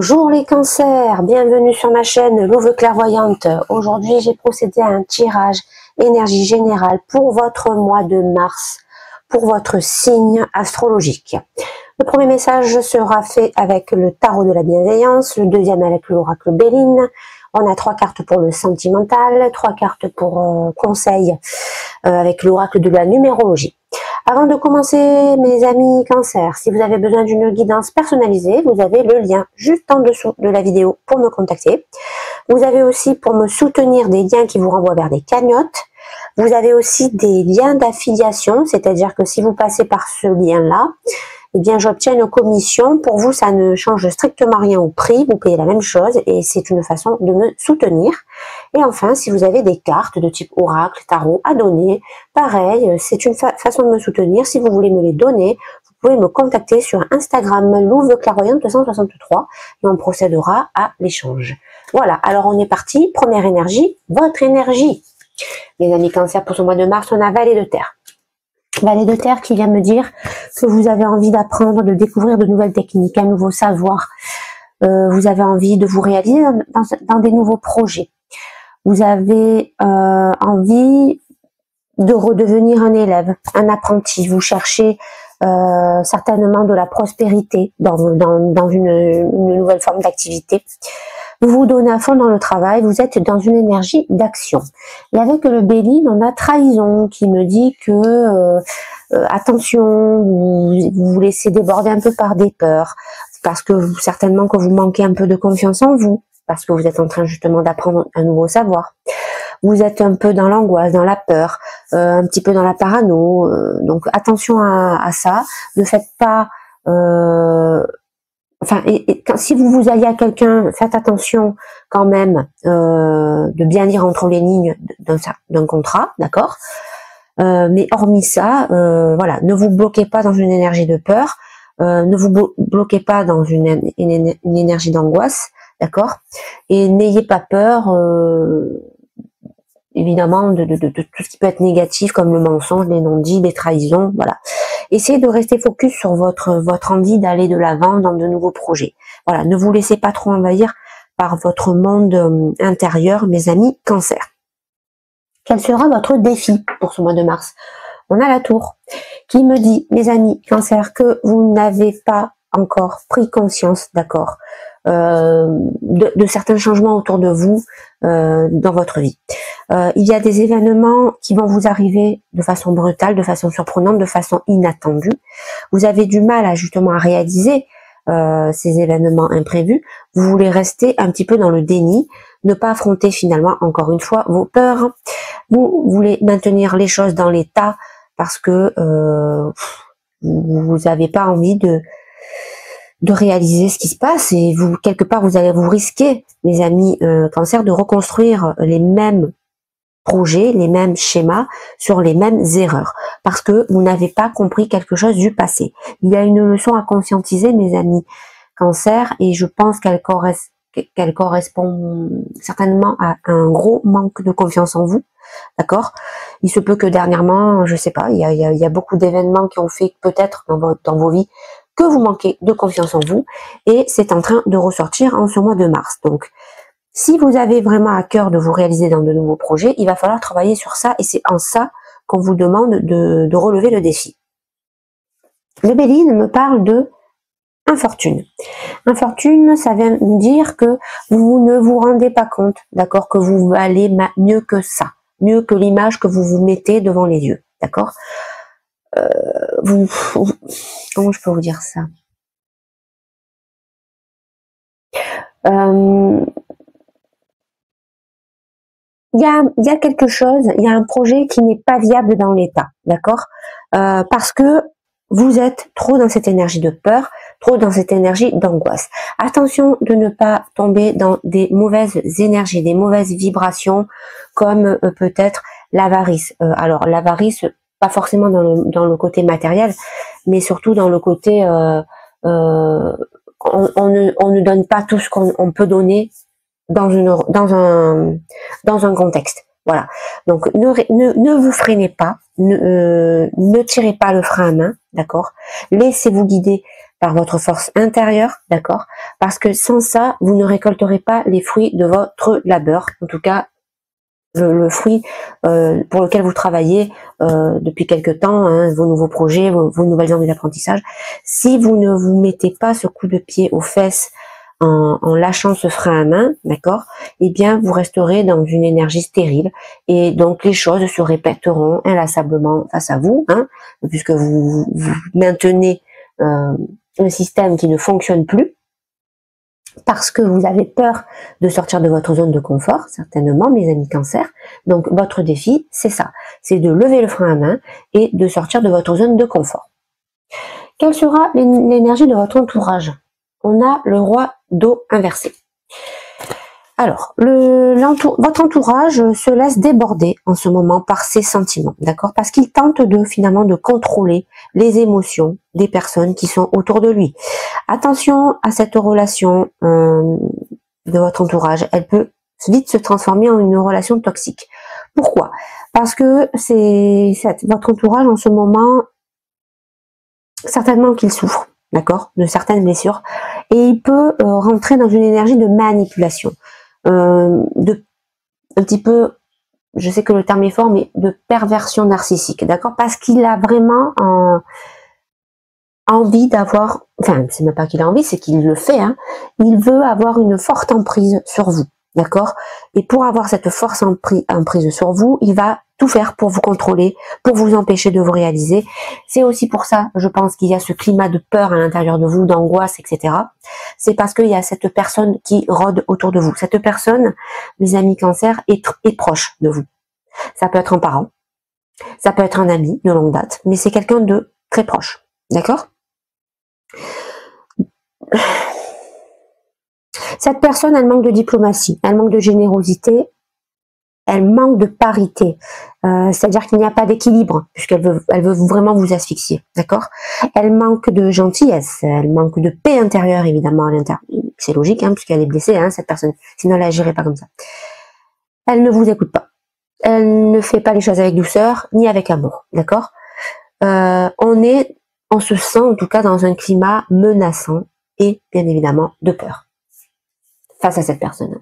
Bonjour les cancers, bienvenue sur ma chaîne Louve Clairvoyante. Aujourd'hui j'ai procédé à un tirage énergie générale pour votre mois de mars, pour votre signe astrologique. Le premier message sera fait avec le tarot de la bienveillance, le deuxième avec l'oracle Béline. On a 3 cartes pour le sentimental, 3 cartes pour conseil avec l'oracle de la numérologie. Avant de commencer, mes amis cancer, si vous avez besoin d'une guidance personnalisée, vous avez le lien juste en dessous de la vidéo pour me contacter. Vous avez aussi pour me soutenir des liens qui vous renvoient vers des cagnottes. Vous avez aussi des liens d'affiliation, c'est-à-dire que si vous passez par ce lien-là, eh bien j'obtiens une commission. Pour vous, ça ne change strictement rien au prix, vous payez la même chose et c'est une façon de me soutenir. Et enfin, si vous avez des cartes de type oracle, tarot à donner, pareil, c'est une façon de me soutenir. Si vous voulez me les donner, vous pouvez me contacter sur Instagram Louve Clairvoyante 263 et on procédera à l'échange. Voilà, alors on est parti. Première énergie, votre énergie. Les amis cancer, pour ce mois de mars, on a Valet de Terre. Valet de Terre qui vient me dire que vous avez envie d'apprendre, de découvrir de nouvelles techniques, un nouveau savoir. Vous avez envie de vous réaliser dans des nouveaux projets. Vous avez envie de redevenir un élève, un apprenti. Vous cherchez certainement de la prospérité dans une nouvelle forme d'activité. Vous vous donnez à fond dans le travail, vous êtes dans une énergie d'action. Et avec le Béline, on a trahison qui me dit que attention, vous vous laissez déborder un peu par des peurs, parce que certainement que vous manquez un peu de confiance en vous, parce que vous êtes en train justement d'apprendre un nouveau savoir. Vous êtes un peu dans l'angoisse, dans la peur, un petit peu dans la parano, donc attention à ça. Ne faites pas... si vous vous alliez à quelqu'un, faites attention quand même de bien lire entre les lignes d'un contrat, d'accord, mais hormis ça, voilà, ne vous bloquez pas dans une énergie de peur, ne vous bloquez pas dans une énergie d'angoisse, d'accord, et n'ayez pas peur, évidemment, de tout ce qui peut être négatif, comme le mensonge, les non-dits, les trahisons, voilà. Essayez de rester focus sur votre envie d'aller de l'avant dans de nouveaux projets. Voilà, ne vous laissez pas trop envahir par votre monde intérieur, mes amis cancer. Quel sera votre défi pour ce mois de mars? On a la tour qui me dit, mes amis cancer, que vous n'avez pas encore pris conscience, d'accord, de certains changements autour de vous dans votre vie. Il y a des événements qui vont vous arriver de façon brutale, de façon surprenante, de façon inattendue. Vous avez du mal justement à réaliser ces événements imprévus. Vous voulez rester un petit peu dans le déni, ne pas affronter finalement, encore une fois, vos peurs. Vous voulez maintenir les choses dans l'état parce que vous n'avez pas envie de réaliser ce qui se passe et vous, quelque part, vous allez vous risquer, mes amis cancer, de reconstruire les mêmes projets, les mêmes schémas sur les mêmes erreurs parce que vous n'avez pas compris quelque chose du passé. Il y a une leçon à conscientiser, mes amis cancer, et je pense qu'elle correspond certainement à un gros manque de confiance en vous, d'accord. Il se peut que dernièrement, je sais pas, il y a beaucoup d'événements qui ont fait peut-être dans vos vies que vous manquez de confiance en vous, et c'est en train de ressortir en ce mois de mars. Donc, si vous avez vraiment à cœur de vous réaliser dans de nouveaux projets, il va falloir travailler sur ça, et c'est en ça qu'on vous demande de relever le défi. Le Béline me parle de infortune. Infortune, ça vient me dire que vous ne vous rendez pas compte, d'accord, que vous valez mieux que ça, mieux que l'image que vous vous mettez devant les yeux, d'accord. Comment je peux vous dire ça? Il y a quelque chose, il y a un projet qui n'est pas viable dans l'état, d'accord, parce que vous êtes trop dans cette énergie de peur, trop dans cette énergie d'angoisse. Attention de ne pas tomber dans des mauvaises énergies, des mauvaises vibrations, comme peut-être l'avarice. Alors l'avarice, pas forcément dans le côté matériel, mais surtout dans le côté on ne donne pas tout ce qu'on peut donner dans un contexte. Voilà. Donc ne vous freinez pas, ne tirez pas le frein à main, d'accord? Laissez-vous guider par votre force intérieure, d'accord? Parce que sans ça, vous ne récolterez pas les fruits de votre labeur. En tout cas, le fruit pour lequel vous travaillez depuis quelque temps, hein, vos nouveaux projets, vos nouvelles envies d'apprentissage. Si vous ne vous mettez pas ce coup de pied aux fesses en lâchant ce frein à main, d'accord, eh bien vous resterez dans une énergie stérile et donc les choses se répéteront inlassablement face à vous, hein, puisque vous maintenez un système qui ne fonctionne plus, parce que vous avez peur de sortir de votre zone de confort, certainement, mes amis Cancer. Donc, votre défi, c'est ça. C'est de lever le frein à main et de sortir de votre zone de confort. Quelle sera l'énergie de votre entourage? On a le roi d'eau inversé. Alors, votre entourage se laisse déborder en ce moment par ses sentiments, d'accord? Parce qu'il tente finalement de contrôler les émotions des personnes qui sont autour de lui. Attention à cette relation de votre entourage, elle peut vite se transformer en une relation toxique. Pourquoi? Parce que votre entourage en ce moment, certainement qu'il souffre, d'accord, de certaines blessures, et il peut rentrer dans une énergie de manipulation. Un petit peu, je sais que le terme est fort, mais de perversion narcissique, d'accord, parce qu'il a vraiment envie d'avoir, enfin c'est même pas qu'il a envie, c'est qu'il le fait, hein, il veut avoir une forte emprise sur vous, d'accord, et pour avoir cette force emprise sur vous, il va tout faire pour vous contrôler, pour vous empêcher de vous réaliser. C'est aussi pour ça, je pense, qu'il y a ce climat de peur à l'intérieur de vous, d'angoisse, etc. C'est parce qu'il y a cette personne qui rôde autour de vous. Cette personne, mes amis Cancer, est proche de vous. Ça peut être un parent, ça peut être un ami de longue date, mais c'est quelqu'un de très proche, d'accord? Cette personne, elle manque de diplomatie, elle manque de générosité, elle manque de parité, c'est-à-dire qu'il n'y a pas d'équilibre, puisqu'elle veut vraiment vous asphyxier, d'accord? Elle manque de gentillesse, elle manque de paix intérieure, évidemment, à l'intérieur. C'est logique, hein, puisqu'elle est blessée, hein, cette personne, sinon elle n'agirait pas comme ça. Elle ne vous écoute pas, elle ne fait pas les choses avec douceur, ni avec amour, d'accord? On se sent en tout cas dans un climat menaçant et bien évidemment de peur face à cette personne.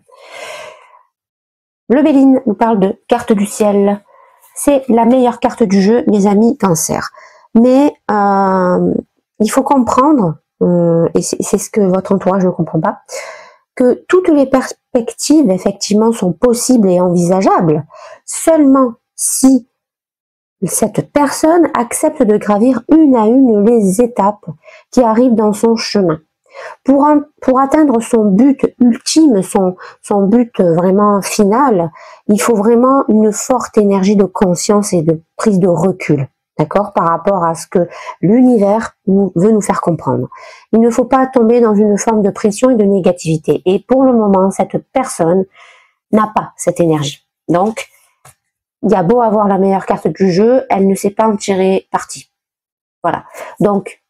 Le Béline nous parle de carte du ciel. C'est la meilleure carte du jeu, mes amis Cancer. Mais il faut comprendre, et c'est ce que votre entourage ne comprend pas, que toutes les perspectives, effectivement, sont possibles et envisageables, seulement si cette personne accepte de gravir une à une les étapes qui arrivent dans son chemin. Pour atteindre son but ultime, son but vraiment final, il faut vraiment une forte énergie de conscience et de prise de recul, d'accord, par rapport à ce que l'univers veut nous faire comprendre. Il ne faut pas tomber dans une forme de pression et de négativité. Et pour le moment, cette personne n'a pas cette énergie. Donc, il y a beau avoir la meilleure carte du jeu, elle ne sait pas en tirer parti. Voilà. Donc,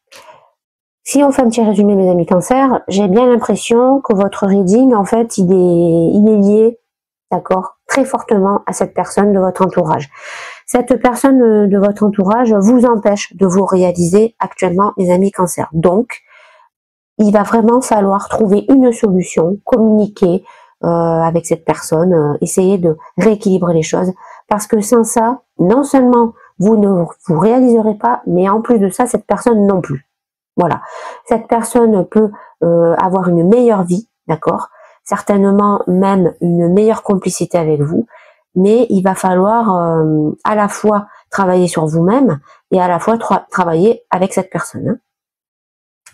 si on fait un petit résumé, mes amis Cancer, j'ai bien l'impression que votre reading, en fait, il est lié, d'accord, très fortement à cette personne de votre entourage. Cette personne de votre entourage vous empêche de vous réaliser actuellement, mes amis Cancer. Donc, il va vraiment falloir trouver une solution, communiquer avec cette personne, essayer de rééquilibrer les choses, parce que sans ça, non seulement vous ne vous réaliserez pas, mais en plus de ça, cette personne non plus. Voilà, cette personne peut avoir une meilleure vie, d'accord, certainement même une meilleure complicité avec vous, mais il va falloir à la fois travailler sur vous-même et à la fois travailler avec cette personne. Hein.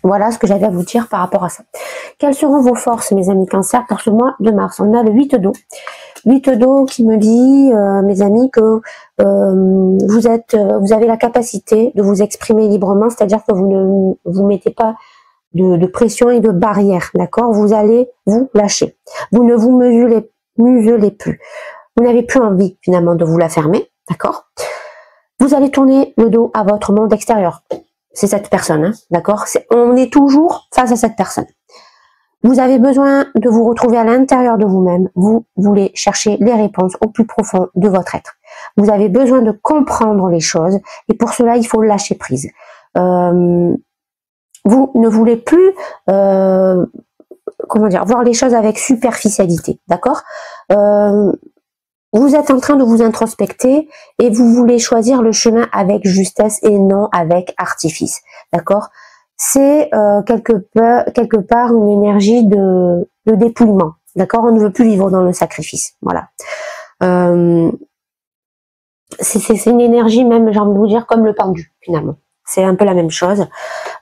Voilà ce que j'avais à vous dire par rapport à ça. Quelles seront vos forces, mes amis Cancer, pour ce mois de mars? On a le 8 d'eau. 8 d'eau qui me dit, mes amis, que vous avez la capacité de vous exprimer librement, c'est-à-dire que vous ne vous mettez pas de pression et de barrière, d'accord? Vous allez vous lâcher. Vous ne vous muselez plus. Vous n'avez plus envie, finalement, de vous la fermer, d'accord? Vous allez tourner le dos à votre monde extérieur. C'est cette personne, hein, d'accord? On est toujours face à cette personne. Vous avez besoin de vous retrouver à l'intérieur de vous-même. Vous voulez chercher les réponses au plus profond de votre être. Vous avez besoin de comprendre les choses et pour cela, il faut lâcher prise. Vous ne voulez plus, comment dire, voir les choses avec superficialité, d'accord? Vous êtes en train de vous introspecter et vous voulez choisir le chemin avec justesse et non avec artifice, d'accord? C'est quelque part une énergie de dépouillement, d'accord? On ne veut plus vivre dans le sacrifice, voilà. C'est une énergie même, j'ai envie de vous dire, comme le pendu, finalement. C'est un peu la même chose.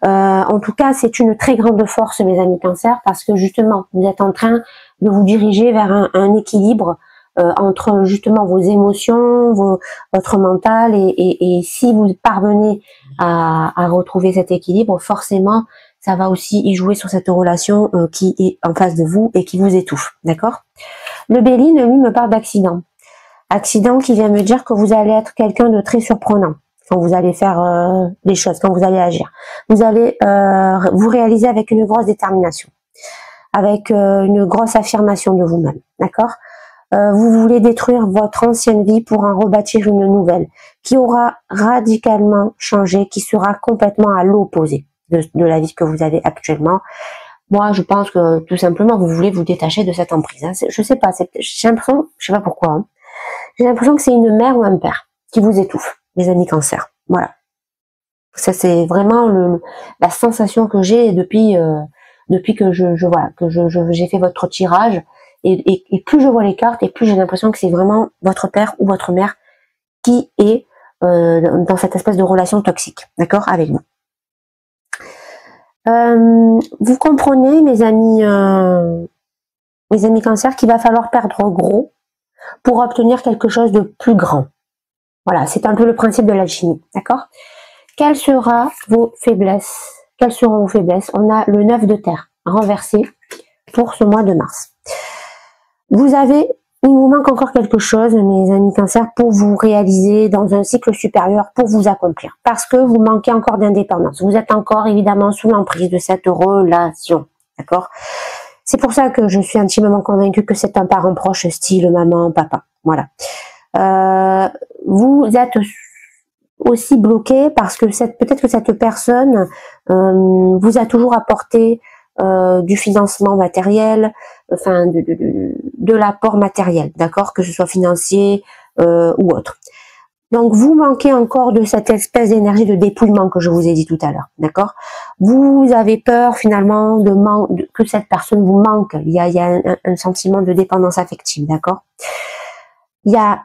En tout cas, c'est une très grande force, mes amis Cancer, parce que justement, vous êtes en train de vous diriger vers un équilibre entre justement vos émotions, votre mental, et si vous parvenez à retrouver cet équilibre, forcément, ça va aussi y jouer sur cette relation qui est en face de vous et qui vous étouffe, d'accord? Le Béline, lui, me parle d'accident. Accident qui vient me dire que vous allez être quelqu'un de très surprenant quand vous allez faire les choses, quand vous allez agir. Vous allez vous réaliser avec une grosse détermination, avec une grosse affirmation de vous-même, d'accord? Vous voulez détruire votre ancienne vie pour en rebâtir une nouvelle qui aura radicalement changé, qui sera complètement à l'opposé de la vie que vous avez actuellement. Moi, je pense que tout simplement, vous voulez vous détacher de cette emprise. Hein. Je sais pas, j'ai l'impression, je sais pas pourquoi, hein. J'ai l'impression que c'est une mère ou un père qui vous étouffe, mes amis Cancer. Voilà. Ça, c'est vraiment la sensation que j'ai depuis que j'ai fait votre tirage. Et plus je vois les cartes, et plus j'ai l'impression que c'est vraiment votre père ou votre mère qui est dans cette espèce de relation toxique, d'accord, avec vous. Vous comprenez, mes amis Cancer, qu'il va falloir perdre gros pour obtenir quelque chose de plus grand. Voilà, c'est un peu le principe de l'alchimie, d'accord? Quelles seront vos faiblesses? Quelles seront vos faiblesses? On a le 9 de terre renversé pour ce mois de mars. Il vous manque encore quelque chose, mes amis Cancer, pour vous réaliser dans un cycle supérieur, pour vous accomplir. Parce que vous manquez encore d'indépendance. Vous êtes encore évidemment sous l'emprise de cette relation, d'accord? C'est pour ça que je suis intimement convaincue que c'est un parent proche, style maman, papa. Voilà. Vous êtes aussi bloqué parce que peut-être que cette personne vous a toujours apporté du financement matériel, enfin de l'apport matériel, d'accord, que ce soit financier ou autre. Donc vous manquez encore de cette espèce d'énergie de dépouillement que je vous ai dit tout à l'heure, d'accord. Vous avez peur finalement que cette personne vous manque. Il y a un sentiment de dépendance affective, d'accord. Il y a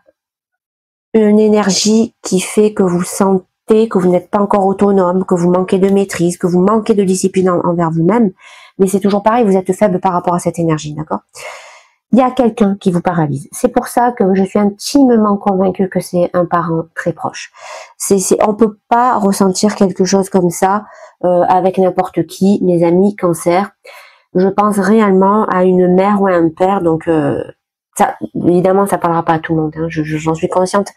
une énergie qui fait que vous sentez que vous n'êtes pas encore autonome, que vous manquez de maîtrise, que vous manquez de discipline envers vous-même, mais c'est toujours pareil, vous êtes faible par rapport à cette énergie, d'accord? Il y a quelqu'un qui vous paralyse. C'est pour ça que je suis intimement convaincue que c'est un parent très proche. On peut pas ressentir quelque chose comme ça avec n'importe qui, mes amis Cancer. Je pense réellement à une mère ou à un père, donc ça, évidemment, ça parlera pas à tout le monde, hein, j'en suis consciente,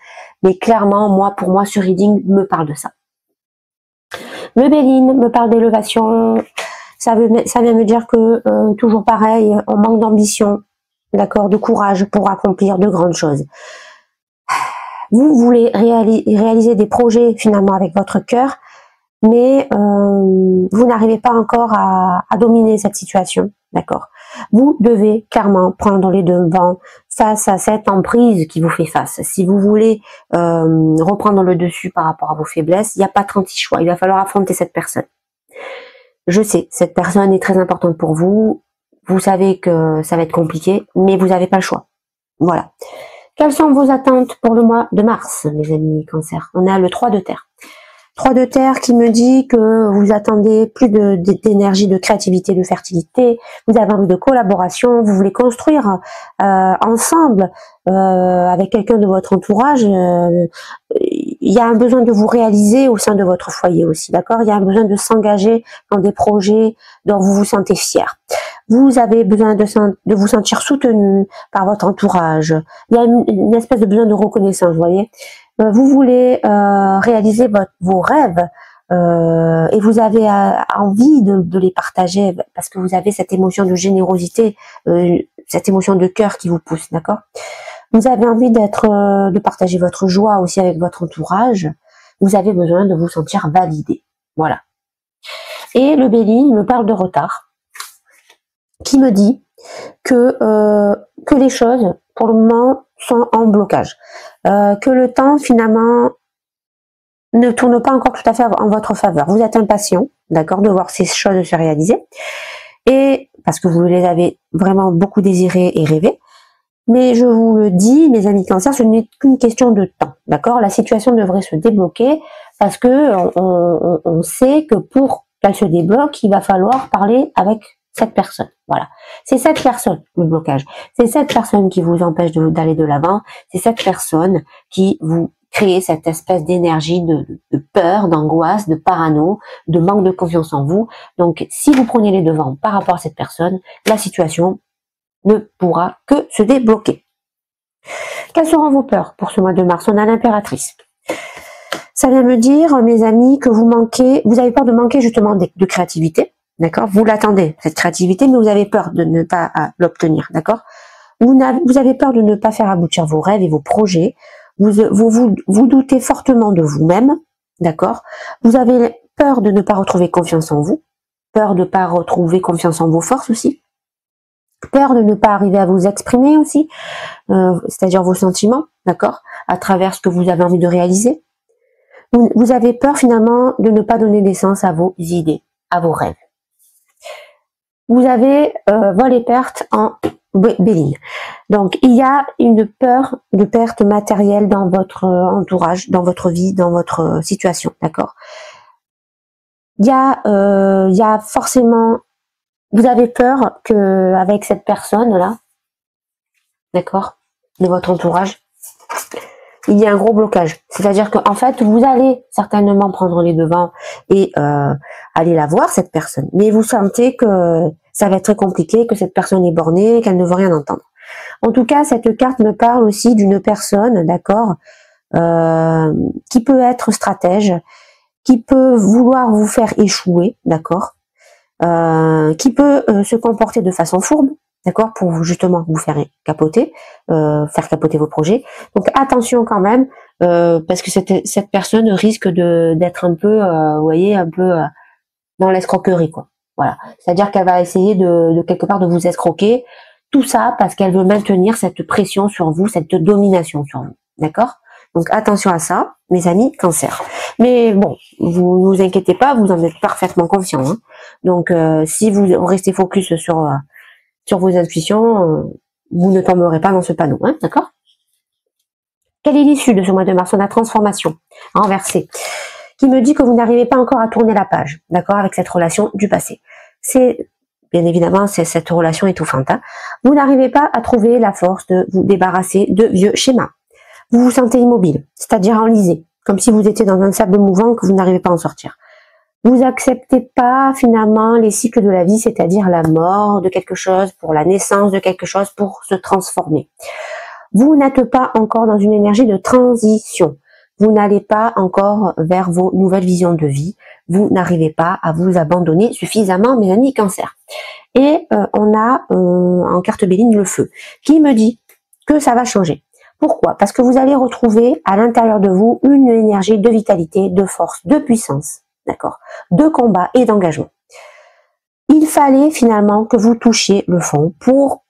mais clairement, pour moi, ce reading me parle de ça. Le Béline me parle d'élévation, ça vient me dire que, toujours pareil, on manque d'ambition, d'accord, de courage pour accomplir de grandes choses. Vous voulez réaliser des projets, finalement, avec votre cœur, mais vous n'arrivez pas encore à dominer cette situation, d'accord. Vous devez clairement prendre les devants face à cette emprise qui vous fait face. Si vous voulez reprendre le dessus par rapport à vos faiblesses, il n'y a pas 36 choix, il va falloir affronter cette personne. Je sais, cette personne est très importante pour vous, vous savez que ça va être compliqué, mais vous n'avez pas le choix. Voilà. Quelles sont vos attentes pour le mois de mars, mes amis Cancer? On a le 3 de terre. 3 de terre qui me dit que vous attendez plus d'énergie, de créativité, de fertilité, vous avez envie de collaboration, vous voulez construire ensemble avec quelqu'un de votre entourage. Il y a un besoin de vous réaliser au sein de votre foyer aussi, d'accord. Il y a un besoin de s'engager dans des projets dont vous vous sentez fier. Vous avez besoin de vous sentir soutenu par votre entourage. Il y a une espèce de besoin de reconnaissance, vous voyez. Vous voulez réaliser vos rêves et vous avez envie de les partager parce que vous avez cette émotion de générosité, cette émotion de cœur qui vous pousse, d'accord? Vous avez envie de partager votre joie aussi avec votre entourage. Vous avez besoin de vous sentir validé. Voilà. Et le Bélier me parle de retard, qui me dit que les choses, pour le moment, sont en blocage. Que le temps, finalement, ne tourne pas encore tout à fait en votre faveur. Vous êtes impatient, d'accord, de voir ces choses se réaliser. Et parce que vous les avez vraiment beaucoup désirées et rêvées. Mais je vous le dis, mes amis Cancer, ce n'est qu'une question de temps, d'accord? La situation devrait se débloquer parce que on sait que pour qu'elle se débloque, il va falloir parler avec cette personne. Voilà. C'est cette personne, le blocage. C'est cette personne qui vous empêche d'aller de l'avant. C'est cette personne qui vous crée cette espèce d'énergie de peur, d'angoisse, de parano, de manque de confiance en vous. Donc, si vous prenez les devants par rapport à cette personne, la situation ne pourra que se débloquer. Quelles seront vos peurs pour ce mois de mars? On a l'impératrice. Ça vient me dire, mes amis, que vous avez peur de manquer justement de créativité, d'accord? Vous l'attendez, cette créativité, mais vous avez peur de ne pas l'obtenir, d'accord? Vous avez peur de ne pas faire aboutir vos rêves et vos projets. Vous doutez fortement de vous-même, d'accord? Vous avez peur de ne pas retrouver confiance en vous, peur de ne pas retrouver confiance en vos forces aussi. Peur de ne pas arriver à vous exprimer aussi, c'est-à-dire vos sentiments, d'accord, à travers ce que vous avez envie de réaliser. Vous avez peur finalement de ne pas donner naissance à vos idées, à vos rêves. Vous avez vol et perte en Béligne. Donc il y a une peur de perte matérielle dans votre entourage, dans votre vie, dans votre situation, d'accord. Il y a forcément... Vous avez peur que avec cette personne-là, d'accord, de votre entourage, il y a un gros blocage. C'est-à-dire qu'en fait, vous allez certainement prendre les devants et aller la voir, cette personne. Mais vous sentez que ça va être très compliqué, que cette personne est bornée, qu'elle ne veut rien entendre. En tout cas, cette carte me parle aussi d'une personne, d'accord, qui peut être stratège, qui peut vouloir vous faire échouer, d'accord, qui peut se comporter de façon fourbe, d'accord, pour justement vous faire capoter vos projets. Donc attention quand même, parce que cette personne risque d'être un peu, vous voyez, un peu dans l'escroquerie, quoi. Voilà, c'est-à-dire qu'elle va essayer de quelque part de vous escroquer, tout ça parce qu'elle veut maintenir cette pression sur vous, cette domination sur vous, d'accord. Donc attention à ça, mes amis Cancer. Mais bon, vous vous inquiétez pas, vous en êtes parfaitement conscient. Hein. Donc si vous restez focus sur vos intuitions, vous ne tomberez pas dans ce panneau, hein, d'accord. Quelle est l'issue de ce mois de mars? On a transformation renversée, qui me dit que vous n'arrivez pas encore à tourner la page, d'accord, avec cette relation du passé. C'est bien évidemment cette relation étouffante. Hein. Vous n'arrivez pas à trouver la force de vous débarrasser de vieux schémas. Vous vous sentez immobile, c'est-à-dire enlisé, comme si vous étiez dans un sable mouvant que vous n'arrivez pas à en sortir. Vous n'acceptez pas finalement les cycles de la vie, c'est-à-dire la mort de quelque chose pour la naissance de quelque chose pour se transformer. Vous n'êtes pas encore dans une énergie de transition. Vous n'allez pas encore vers vos nouvelles visions de vie. Vous n'arrivez pas à vous abandonner suffisamment, mes amis Cancer. Et on a en carte Béline le feu, qui me dit que ça va changer. Pourquoi? Parce que vous allez retrouver à l'intérieur de vous une énergie de vitalité, de force, de puissance, d'accord, de combat et d'engagement. Il fallait finalement que vous touchiez le fond pour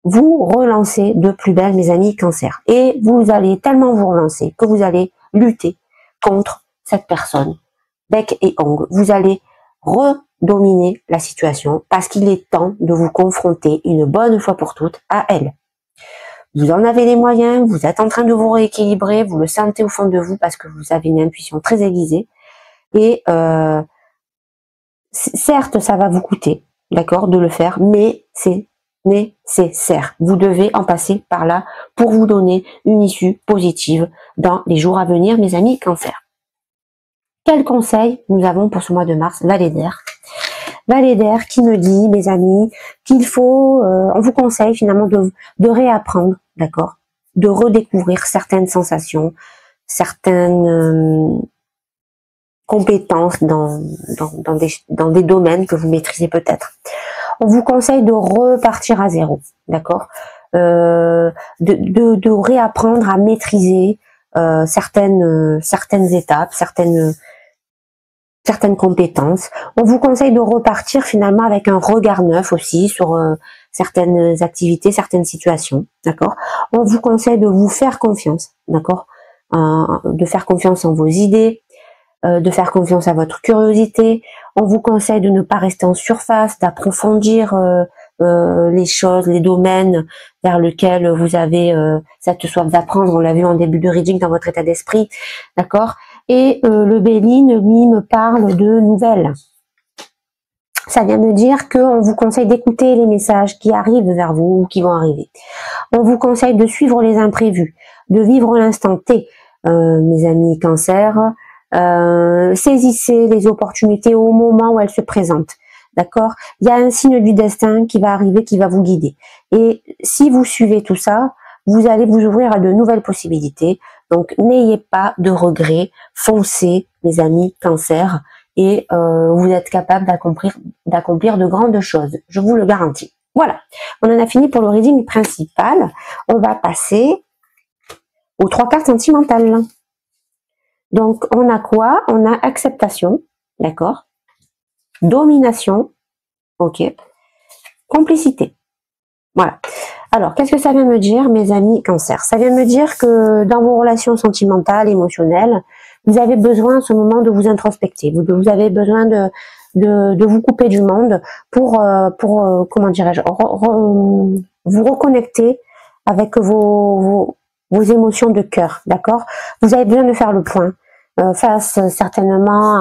vous relancer de plus belle, mes amis Cancer. Et vous allez tellement vous relancer que vous allez lutter contre cette personne, bec et ongles. Vous allez redominer la situation parce qu'il est temps de vous confronter une bonne fois pour toutes à elle. Vous en avez les moyens, vous êtes en train de vous rééquilibrer, vous le sentez au fond de vous parce que vous avez une intuition très aiguisée. Et certes, ça va vous coûter, d'accord, de le faire, mais c'est nécessaire. Vous devez en passer par là pour vous donner une issue positive dans les jours à venir, mes amis Cancer. Quel conseil nous avons pour ce mois de mars? Valet d'air. Valet d'air qui me dit, mes amis, qu'il faut, on vous conseille finalement de réapprendre, d'accord, de redécouvrir certaines sensations, certaines compétences dans des domaines que vous maîtrisez peut-être. On vous conseille de repartir à zéro, d'accord, de réapprendre à maîtriser certaines étapes, certaines compétences. On vous conseille de repartir finalement avec un regard neuf aussi sur certaines activités, certaines situations, d'accord. On vous conseille de vous faire confiance, d'accord, de faire confiance en vos idées, de faire confiance à votre curiosité. On vous conseille de ne pas rester en surface, d'approfondir les choses, les domaines vers lesquels vous avez cette soif d'apprendre. On l'a vu en début de reading dans votre état d'esprit, d'accord. Et le Béline, lui, me parle de nouvelles. Ça vient me dire qu'on vous conseille d'écouter les messages qui arrivent vers vous ou qui vont arriver. On vous conseille de suivre les imprévus, de vivre l'instant T. Mes amis Cancer, saisissez les opportunités au moment où elles se présentent. D'accord? Il y a un signe du destin qui va arriver, qui va vous guider. Et si vous suivez tout ça, vous allez vous ouvrir à de nouvelles possibilités. Donc, n'ayez pas de regrets. Foncez, mes amis Cancer, et vous êtes capable d'accomplir de grandes choses. Je vous le garantis. Voilà. On en a fini pour le reading principal. On va passer aux 3 cartes sentimentales. Donc, on a quoi? On a acceptation, d'accord? Domination, ok. Complicité. Voilà. Alors, qu'est-ce que ça vient me dire, mes amis Cancer? Ça vient me dire que dans vos relations sentimentales, émotionnelles, vous avez besoin à ce moment de vous introspecter. Vous avez besoin de vous couper du monde pour comment dirais-je, vous reconnecter avec vos émotions de cœur, d'accord? Vous avez besoin de faire le point face certainement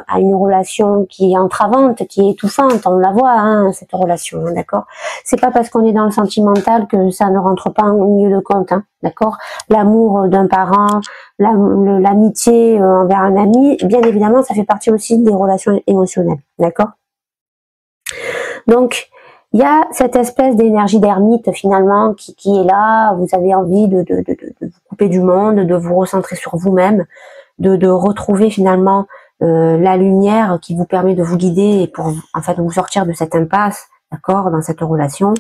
à une relation qui est entravante, qui est étouffante. On la voit, hein, cette relation, hein, d'accord? C'est pas parce qu'on est dans le sentimental que ça ne rentre pas en lieu de compte, hein, d'accord? L'amour d'un parent, l'amitié envers un ami, bien évidemment, ça fait partie aussi des relations émotionnelles, d'accord? Donc, il y a cette espèce d'énergie d'ermite finalement qui est là. Vous avez envie de vous couper du monde, de vous recentrer sur vous-même, de retrouver finalement la lumière qui vous permet de vous guider et pour en fait vous sortir de cette impasse, d'accord, dans cette relation.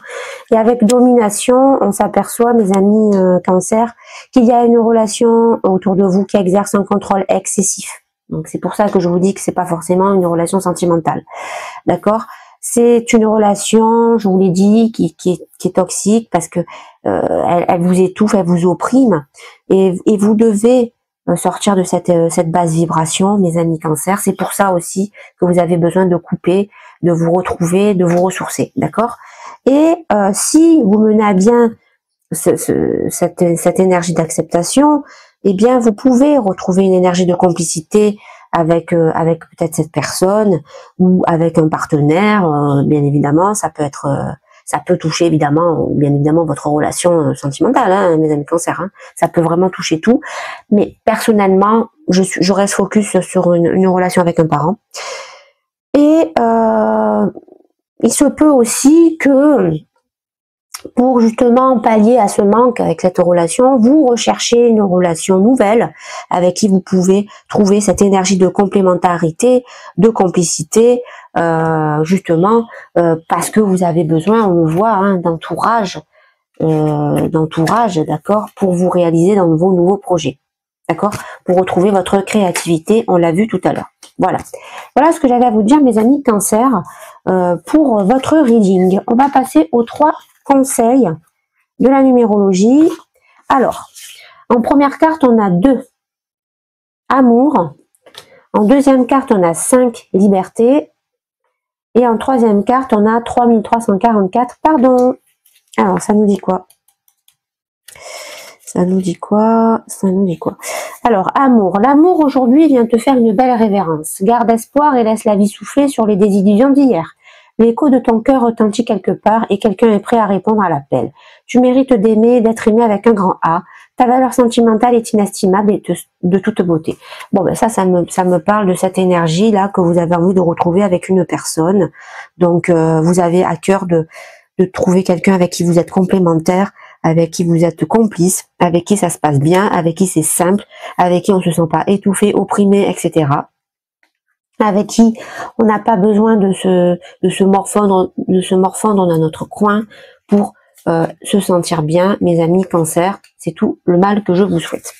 Et avec domination, on s'aperçoit, mes amis Cancer, qu'il y a une relation autour de vous qui exerce un contrôle excessif. Donc c'est pour ça que je vous dis que c'est pas forcément une relation sentimentale, d'accord. C'est une relation, je vous l'ai dit, qui est toxique parce que elle vous étouffe, elle vous opprime, et vous devez sortir de cette basse vibration, mes amis Cancer. C'est pour ça aussi que vous avez besoin de couper, de vous retrouver, de vous ressourcer, d'accord. Et si vous menez à bien cette énergie d'acceptation, eh bien vous pouvez retrouver une énergie de complicité avec peut-être cette personne ou avec un partenaire, bien évidemment. Ça peut toucher évidemment, bien évidemment, votre relation sentimentale, hein, mes amis Cancer, hein. Ça peut vraiment toucher tout. Mais personnellement, je reste focus sur une relation avec un parent. Et il se peut aussi que pour justement pallier à ce manque avec cette relation, vous recherchez une relation nouvelle avec qui vous pouvez trouver cette énergie de complémentarité, de complicité, justement parce que vous avez besoin, on le voit, hein, d'entourage, d'accord, pour vous réaliser dans vos nouveaux projets, d'accord, pour retrouver votre créativité, on l'a vu tout à l'heure. Voilà ce que j'avais à vous dire, mes amis Cancer, pour votre reading. On va passer aux 3 conseils de la numérologie. Alors, en première carte, on a 2, amour. En deuxième carte, on a 5, liberté. Et en troisième carte, on a 3344, pardon. Alors, ça nous dit quoi? Ça nous dit quoi? Alors, amour. L'amour aujourd'hui vient te faire une belle révérence. Garde espoir et laisse la vie souffler sur les désillusions d'hier. L'écho de ton cœur retentit quelque part et quelqu'un est prêt à répondre à l'appel. Tu mérites d'aimer, d'être aimé avec un grand A. Ta valeur sentimentale est inestimable et de toute beauté. Bon, ben ça me parle de cette énergie-là que vous avez envie de retrouver avec une personne. Donc, vous avez à cœur de trouver quelqu'un avec qui vous êtes complémentaire, avec qui vous êtes complice, avec qui ça se passe bien, avec qui c'est simple, avec qui on se sent pas étouffé, opprimé, etc. Avec qui on n'a pas besoin de se morfondre dans notre coin pour se sentir bien. Mes amis Cancer, c'est tout le mal que je vous souhaite.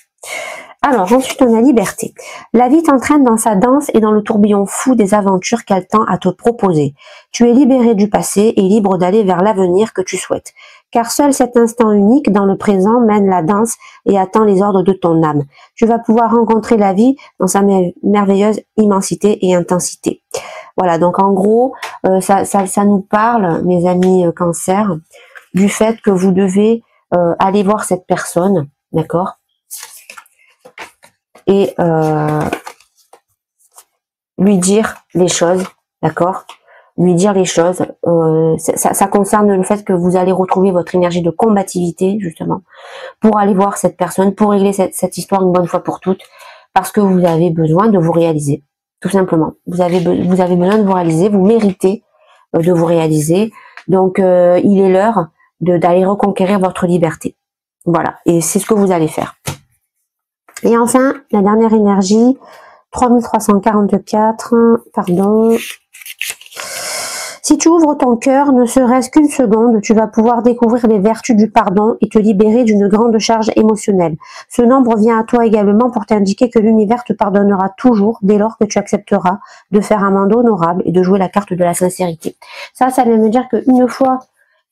Alors ensuite on a liberté. La vie t'entraîne dans sa danse et dans le tourbillon fou des aventures qu'elle tend à te proposer. Tu es libéré du passé et libre d'aller vers l'avenir que tu souhaites. Car seul cet instant unique dans le présent mène la danse et attend les ordres de ton âme. Tu vas pouvoir rencontrer la vie dans sa merveilleuse immensité et intensité. Voilà, donc en gros, ça nous parle, mes amis Cancer, du fait que vous devez aller voir cette personne, d'accord, et lui dire les choses, d'accord, lui dire les choses. Ça concerne le fait que vous allez retrouver votre énergie de combativité, justement, pour aller voir cette personne, pour régler cette histoire une bonne fois pour toutes, parce que vous avez besoin de vous réaliser, tout simplement. Vous avez besoin de vous réaliser, vous méritez de vous réaliser. Donc, il est l'heure d'aller reconquérir votre liberté. Voilà, et c'est ce que vous allez faire. Et enfin, la dernière énergie, 3344, pardon. Si tu ouvres ton cœur, ne serait-ce qu'une seconde, tu vas pouvoir découvrir les vertus du pardon et te libérer d'une grande charge émotionnelle. Ce nombre vient à toi également pour t'indiquer que l'univers te pardonnera toujours dès lors que tu accepteras de faire un mandat honorable et de jouer la carte de la sincérité. Ça vient me dire qu'une fois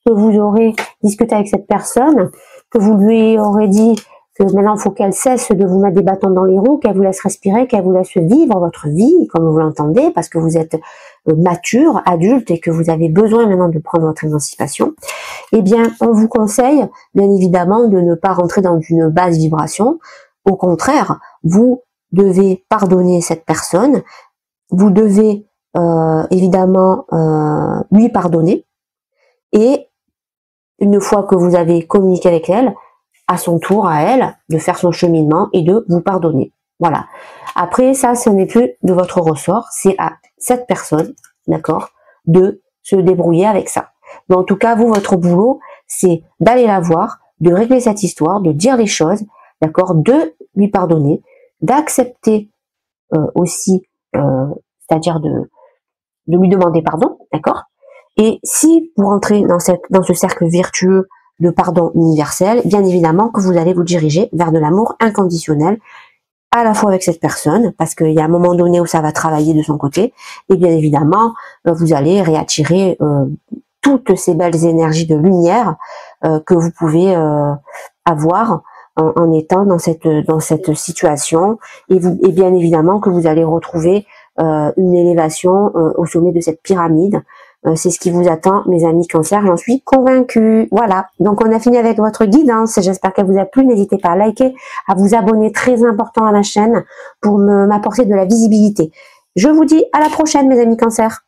que vous aurez discuté avec cette personne, que vous lui aurez dit que maintenant il faut qu'elle cesse de vous mettre des bâtons dans les roues, qu'elle vous laisse respirer, qu'elle vous laisse vivre votre vie comme vous l'entendez, parce que vous êtes mature, adulte et que vous avez besoin maintenant de prendre votre émancipation, eh bien on vous conseille bien évidemment de ne pas rentrer dans une basse vibration. Au contraire, vous devez pardonner cette personne, vous devez évidemment lui pardonner, et une fois que vous avez communiqué avec elle, à son tour, à elle, de faire son cheminement et de vous pardonner. Voilà. Après, ça, ce n'est plus de votre ressort, c'est à cette personne, d'accord, de se débrouiller avec ça. Mais en tout cas, vous, votre boulot, c'est d'aller la voir, de régler cette histoire, de dire les choses, d'accord, de lui pardonner, d'accepter aussi, c'est-à-dire de lui demander pardon, d'accord. Et si vous rentrez dans ce cercle vertueux de pardon universel, bien évidemment que vous allez vous diriger vers de l'amour inconditionnel, à la fois avec cette personne, parce qu'il y a un moment donné où ça va travailler de son côté, et bien évidemment, vous allez réattirer toutes ces belles énergies de lumière que vous pouvez avoir en étant dans cette situation, et bien évidemment que vous allez retrouver une élévation au sommet de cette pyramide. C'est ce qui vous attend, mes amis Cancer, j'en suis convaincue. Voilà, donc on a fini avec votre guidance. J'espère qu'elle vous a plu. N'hésitez pas à liker, à vous abonner, très important à ma chaîne, pour m'apporter de la visibilité. Je vous dis à la prochaine, mes amis Cancer.